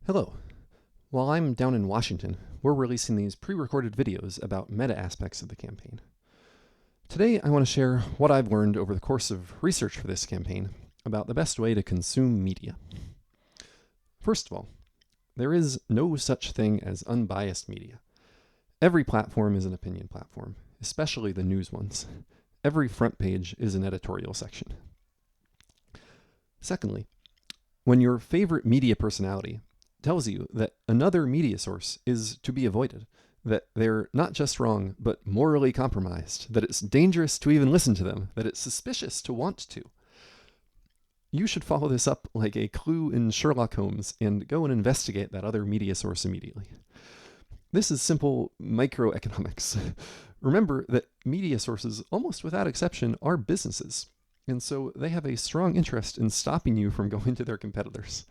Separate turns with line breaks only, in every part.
Hello. While I'm down in Washington, we're releasing these pre-recorded videos about meta aspects of the campaign. Today I want to share what I've learned over the course of research for this campaign about the best way to consume media. First of all, there is no such thing as unbiased media. Every platform is an opinion platform, especially the news ones. Every front page is an editorial section. Secondly, when your favorite media personality tells you that another media source is to be avoided, that they're not just wrong, but morally compromised, that it's dangerous to even listen to them, that it's suspicious to want to, you should follow this up like a clue in Sherlock Holmes and go and investigate that other media source immediately. This is simple microeconomics. Remember that media sources, almost without exception, are businesses, and so they have a strong interest in stopping you from going to their competitors.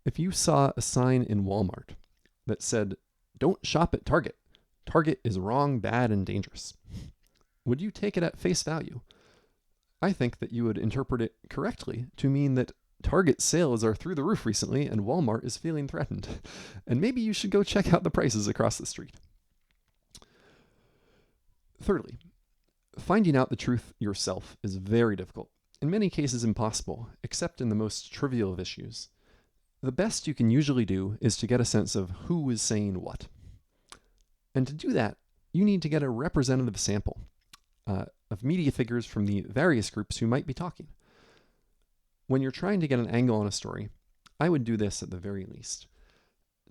If you saw a sign in Walmart that said, "Don't shop at Target. Target is wrong, bad, and dangerous," would you take it at face value? I think that you would interpret it correctly to mean that Target sales are through the roof recently and Walmart is feeling threatened. And maybe you should go check out the prices across the street. Thirdly, finding out the truth yourself is very difficult, in many cases impossible, except in the most trivial of issues. The best you can usually do is to get a sense of who is saying what. And to do that, you need to get a representative sample of media figures from the various groups who might be talking. When you're trying to get an angle on a story, I would do this at the very least.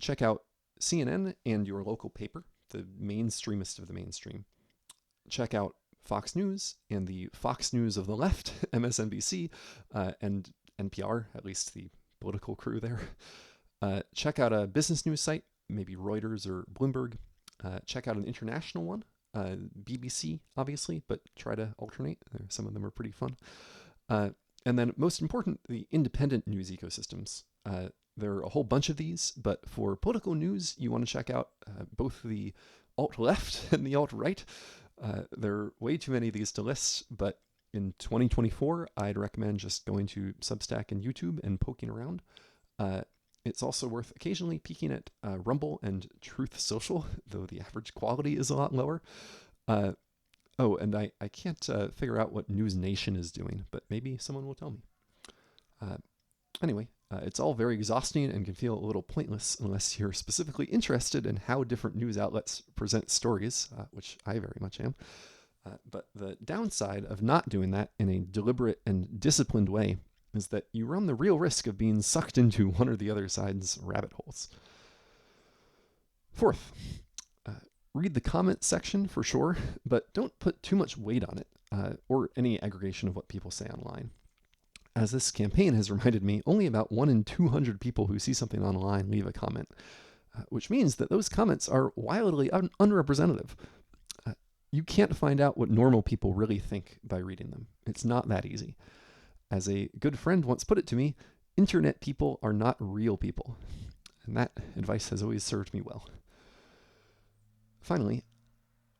Check out CNN and your local paper, the mainstreamest of the mainstream. Check out Fox News and the Fox News of the left, MSNBC, and NPR, at least the political crew there. Check out a business news site, maybe Reuters or Bloomberg. Check out an international one, BBC, obviously, but try to alternate. Some of them are pretty fun. And then, most important, the independent news ecosystems. There are a whole bunch of these, but for political news, you want to check out both the alt-left and the alt-right. There are way too many of these to list, but in 2024, I'd recommend just going to Substack and YouTube and poking around. It's also worth occasionally peeking at Rumble and Truth Social, though the average quality is a lot lower. And I can't figure out what News Nation is doing, but maybe someone will tell me. Anyway, it's all very exhausting and can feel a little pointless unless you're specifically interested in how different news outlets present stories, which I very much am. But the downside of not doing that in a deliberate and disciplined way is that you run the real risk of being sucked into one or the other side's rabbit holes. Fourth, read the comment section for sure, but don't put too much weight on it, or any aggregation of what people say online. As this campaign has reminded me, only about 1 in 200 people who see something online leave a comment, which means that those comments are wildly unrepresentative. You can't find out what normal people really think by reading them. It's not that easy. As a good friend once put it to me, internet people are not real people. And that advice has always served me well. Finally,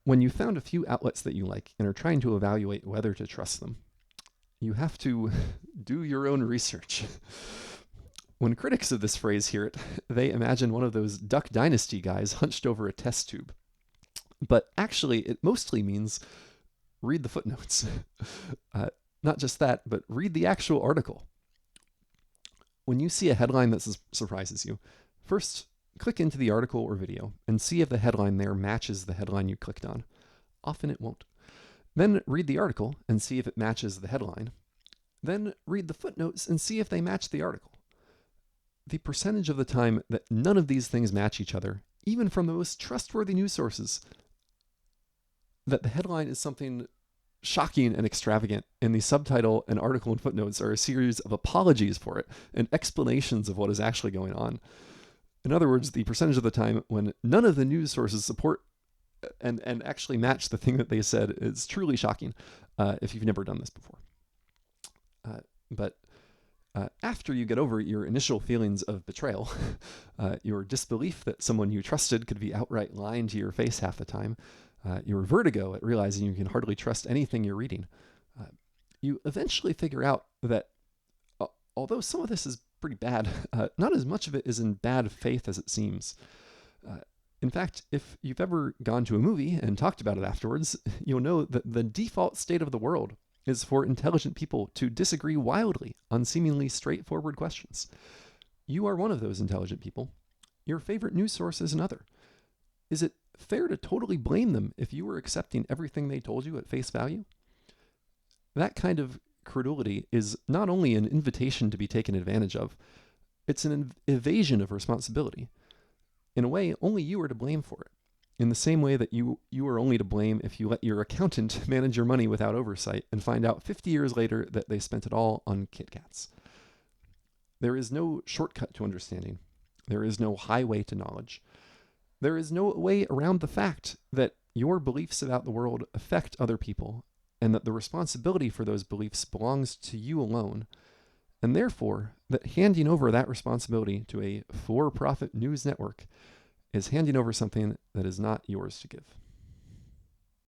when you found a few outlets that you like and are trying to evaluate whether to trust them, you have to do your own research. When critics of this phrase hear it, they imagine one of those Duck Dynasty guys hunched over a test tube. But actually, it mostly means read the footnotes. Not just that, but read the actual article. When you see a headline that surprises you, first click into the article or video and see if the headline there matches the headline you clicked on. Often it won't. Then read the article and see if it matches the headline. Then read the footnotes and see if they match the article. The percentage of the time that none of these things match each other, even from the most trustworthy news sources, that the headline is something shocking and extravagant, and the subtitle and article and footnotes are a series of apologies for it and explanations of what is actually going on. In other words, the percentage of the time when none of the news sources support and actually match the thing that they said is truly shocking if you've never done this before. But after you get over your initial feelings of betrayal, your disbelief that someone you trusted could be outright lying to your face half the time, your vertigo at realizing you can hardly trust anything you're reading, you eventually figure out that although some of this is pretty bad. Not as much of it is in bad faith as it seems. In fact, if you've ever gone to a movie and talked about it afterwards, you'll know that the default state of the world is for intelligent people to disagree wildly on seemingly straightforward questions. You are one of those intelligent people. Your favorite news source is another. Is it fair to totally blame them if you were accepting everything they told you at face value? That kind of credulity is not only an invitation to be taken advantage of, it's an evasion of responsibility. In a way, only you are to blame for it. In the same way that you are only to blame if you let your accountant manage your money without oversight and find out 50 years later that they spent it all on Kit Kats. There is no shortcut to understanding. There is no highway to knowledge. There is no way around the fact that your beliefs about the world affect other people and that the responsibility for those beliefs belongs to you alone, and therefore that handing over that responsibility to a for-profit news network is handing over something that is not yours to give.